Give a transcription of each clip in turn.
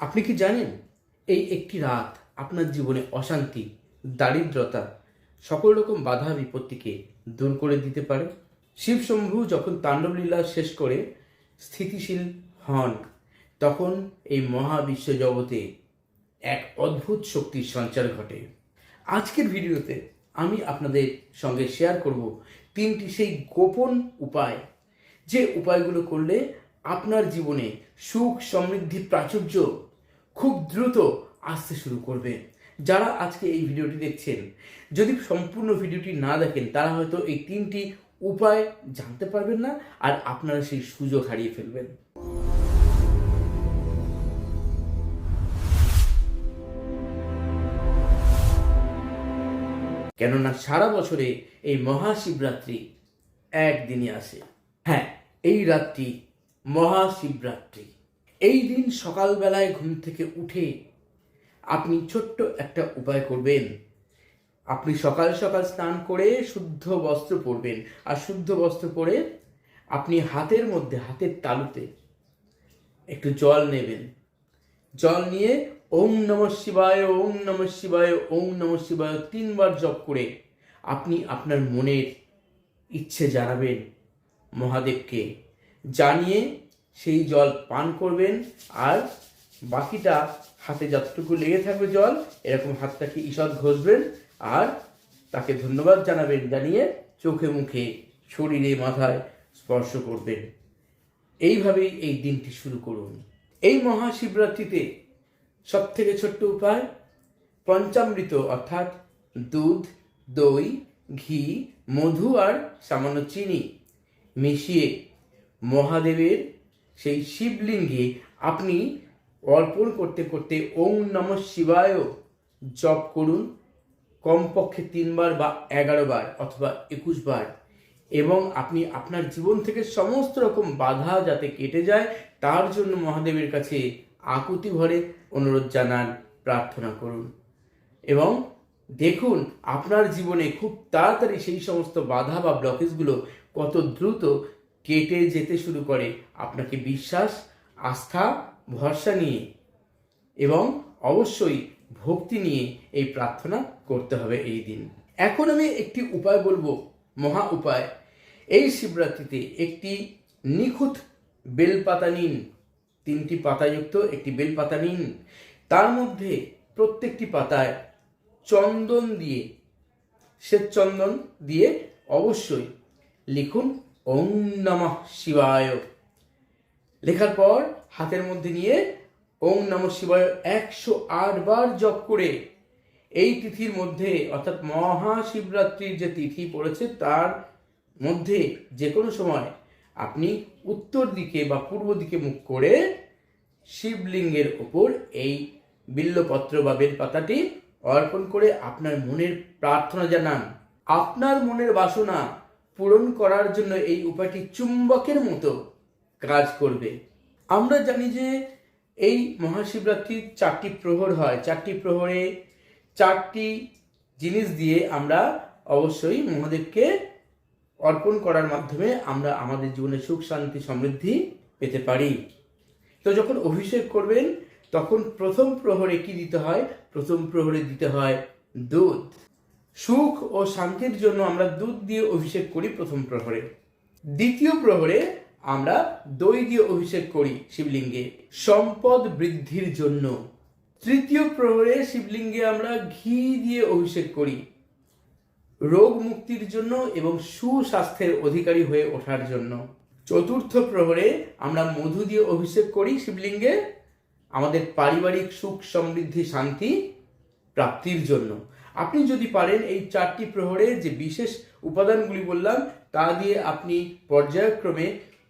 আপনি কি জানেন এই একটি রাত আপনার জীবনে অশান্তি, দারিদ্রতা, সকল রকম বাধা বিপত্তিকে দূর করে দিতে পারে? শিব শম্ভু যখন তাণ্ডবলীলা শেষ করে স্থিতিশীল হন, তখন এই মহাবিশ্ব জগতে এক অদ্ভুত শক্তির সঞ্চার ঘটে। আজকের ভিডিওতে আমি আপনাদের সঙ্গে শেয়ার করব তিনটি সেই গোপন উপায়, যে উপায়গুলো করলে আপনার জীবনে সুখ, সমৃদ্ধি, প্রাচুর্য খুব দ্রুত আসতে শুরু করবে। যারা আজকে এই ভিডিওটি দেখছেন, যদি সম্পূর্ণ ভিডিওটি না দেখেন, তারা হয়তো এই তিনটি উপায় জানতে পারবেন না, আর আপনারা সেই সুযোগ হারিয়ে ফেলবেন। কেননা সারা বছরে এই মহাশিবরাত্রি একদিনই আসে। হ্যাঁ, এই রাতটি মহাশিবরাত্রি। এই দিন সকালবেলায় ঘুম থেকে উঠে আপনি ছোট্ট একটা উপায় করবেন। আপনি সকাল সকাল স্নান করে শুদ্ধ বস্ত্র পরবেন, আর শুদ্ধ বস্ত্র পরে আপনি হাতের মধ্যে, হাতের তালুতে একটু জল নেবেন। জল নিয়ে ওম নমঃ শিবায়, ওম নমঃ শিবায়, ওম নমঃ শিবায় 3 বার জপ করে আপনি আপনার মনের ইচ্ছে জানাবেন মহাদেবকে। জানিয়ে সেই জল পান করবেন, আর বাকিটা হাতে যতটুকু লেগে থাকবে জল, এরকম হাতটাকে ঈষৎ ঘষবেন আর তাকে ধন্যবাদ জানাবেন, জানিয়ে চোখে মুখে, শরীরে, মাথায় স্পর্শ করবেন। এইভাবেই এই দিনটি শুরু করুন। এই মহাশিবরাত্রিতে সব থেকে ছোট্ট উপায়, পঞ্চামৃত অর্থাৎ দুধ, দই, ঘি, মধু আর সামান্য চিনি মিশিয়ে মহাদেবের সেই শিবলিঙ্গে আপনি অর্পণ করতে করতে ওম নমঃ শিবায় জপ করুন, কমপক্ষে 3 বার বা 11 বার অথবা 21 বার। এবং আপনি আপনার জীবন থেকে সমস্ত রকম বাধা যাতে কেটে যায়, তার জন্য মহাদেবের কাছে আকুতি ভরে অনুরোধ জানান, প্রার্থনা করুন। এবং দেখুন আপনার জীবনে খুব তাড়াতাড়ি সেই সমস্ত বাধা বা ব্লকেজগুলো কত দ্রুত কেটে যেতে শুরু করে। আপনাকে বিশ্বাস, আস্থা, ভরসা নিয়ে এবং অবশ্যই ভক্তি নিয়ে এই প্রার্থনা করতে হবে এই দিন। এখন আমি একটি উপায় বলবো, মহা উপায়। এই শিবরাত্রিতে একটি নিখুঁত বেলপাতা নিন, 3টি পাতাযুক্ত একটি বেলপাতা নিন। তার মধ্যে প্রত্যেকটি পাতায় চন্দন দিয়ে, শ্বেত চন্দন দিয়ে অবশ্যই লিখুন ওম নমঃ শিবায়। লেখার পর হাতের মধ্যে নিয়ে ওম নমঃ শিবায় 108 বার জপ করে এই তিথির মধ্যে, অর্থাৎ মহাশিবরাত্রির যে তিথি পড়েছে তার মধ্যে যে কোনো সময় আপনি উত্তর দিকে বা পূর্ব দিকে মুখ করে শিবলিঙ্গের ওপর এই বিল্লপত্র বা বেলপাতাটি অর্পণ করে আপনার মনের প্রার্থনা জানান। আপনার মনের বাসনা পূরণ করার জন্য এই উপায়টি চুম্বকের মতো কাজ করবে। আমরা জানি যে এই মহাশিবরাত্রির 4টি প্রহর হয়। 4টি প্রহরে 4টি জিনিস দিয়ে আমরা অবশ্যই মহাদেবকে অর্পণ করার মাধ্যমে আমরা আমাদের জীবনে সুখ, শান্তি, সমৃদ্ধি পেতে পারি। তো যখন অভিষেক করবেন, তখন প্রথম প্রহরে কি দিতে হয়? প্রথম প্রহরে দিতে হয় দুধ। সুখ ও শান্তির জন্য আমরা দুধ দিয়ে অভিষেক করি প্রথম প্রহরে। দ্বিতীয় প্রহরে আমরা দই দিয়ে অভিষেক করি শিবলিঙ্গে, সম্পদ বৃদ্ধির জন্য। তৃতীয় প্রহরে শিবলিঙ্গে আমরা ঘি দিয়ে অভিষেক করি, রোগ মুক্তির জন্য এবং সুস্বাস্থ্যের অধিকারী হয়ে ওঠার জন্য। চতুর্থ প্রহরে আমরা মধু দিয়ে অভিষেক করি শিবলিঙ্গে, আমাদের পারিবারিক সুখ, সমৃদ্ধি, শান্তি প্রাপ্তির জন্য। আপনি যদি পারেন এই 4টি প্রহরে যে বিশেষ উপাদানগুলি বললাম তা দিয়ে আপনি পর্যায়ক্রমে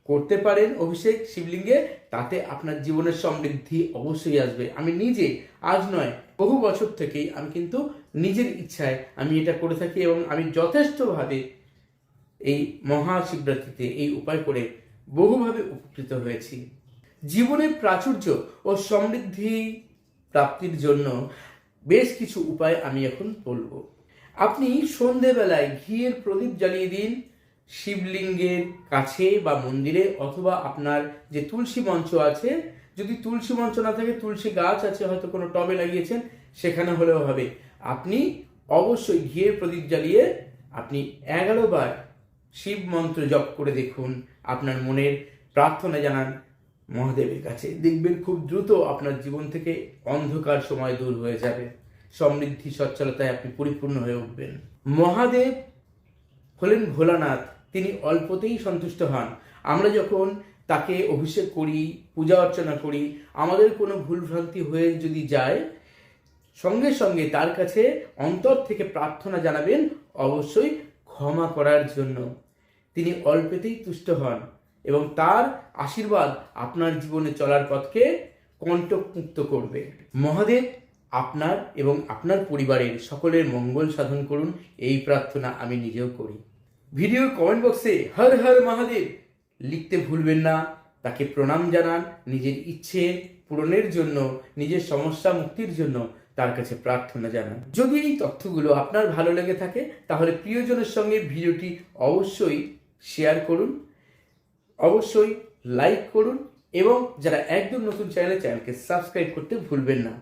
করতে পারেন অভিষেক শিবলিঙ্গে, তাতে আপনার জীবনের সমৃদ্ধি অবশ্যই আসবে। আমি নিজে আজ নয়, বহু বছর থেকেই আমি কিন্তু নিজের ইচ্ছায় আমি এটা করে থাকি, এবং আমি যথেষ্টভাবে এই মহাশিবরাত্রিতে এই উপায় করে বহুভাবে উপকৃত হয়েছি। জীবনের প্রাচুর্য ও সমৃদ্ধি প্রাপ্তির জন্য বেশ কিছু উপায় আমি এখন বলবো। আপনি সন্ধেবেলায় ঘিয়ের প্রদীপ জ্বালিয়ে দিন শিবলিঙ্গের কাছে বা মন্দিরে, অথবা আপনার যে তুলসী মঞ্চ আছে যদি তুলসী মঞ্চ না থাকে, তুলসী গাছ আছে, হয়তো কোনো টবে লাগিয়েছেন, সেখানে হলেও হবে। আপনি অবশ্যই ঘিয়ের প্রদীপ জ্বালিয়ে আপনি 11 বার শিব মন্ত্র জপ করে দেখুন, আপনার মনের প্রার্থনা জানান মহাদেবের কাছে, দেখবেন খুব দ্রুত আপনার জীবন থেকে অন্ধকার সময় দূর হয়ে যাবে, সমৃদ্ধি সচ্ছলতায় আপনি পরিপূর্ণ হয়ে উঠবেন। মহাদেব হলেন ভোলানাথ, তিনি অল্পতেই সন্তুষ্ট হন। আমরা যখন তাকে অভিষেক করি, পূজা অর্চনা করি, আমাদের কোনো ভুলভ্রান্তি হয়ে যদি যায়, সঙ্গে সঙ্গে তার কাছে অন্তর থেকে প্রার্থনা জানাবেন অবশ্যই ক্ষমা করার জন্য। তিনি অল্পেতেই তুষ্ট হন এবং তার আশীর্বাদ আপনার জীবনে চলার পথকে কণ্টকমুক্ত করবে। মহাদেব আপনার এবং আপনার পরিবারের সকলের মঙ্গল সাধন করুন, এই প্রার্থনা আমি নিজেও করি। ভিডিওর কমেন্ট বক্সে হর হর মহাদেব লিখতে ভুলবেন না। তাকে প্রণাম জানান, নিজের ইচ্ছে পূরণের জন্য, নিজের সমস্যা মুক্তির জন্য তার কাছে প্রার্থনা জানান। যদি এই তথ্যগুলো আপনার ভালো লেগে থাকে, তাহলে প্রিয়জনের সঙ্গে ভিডিওটি অবশ্যই শেয়ার করুন, অবশ্যই লাইক করুন এবং যারা একদম নতুন চ্যানেলকে সাবস্ক্রাইব করতে ভুলবেন না।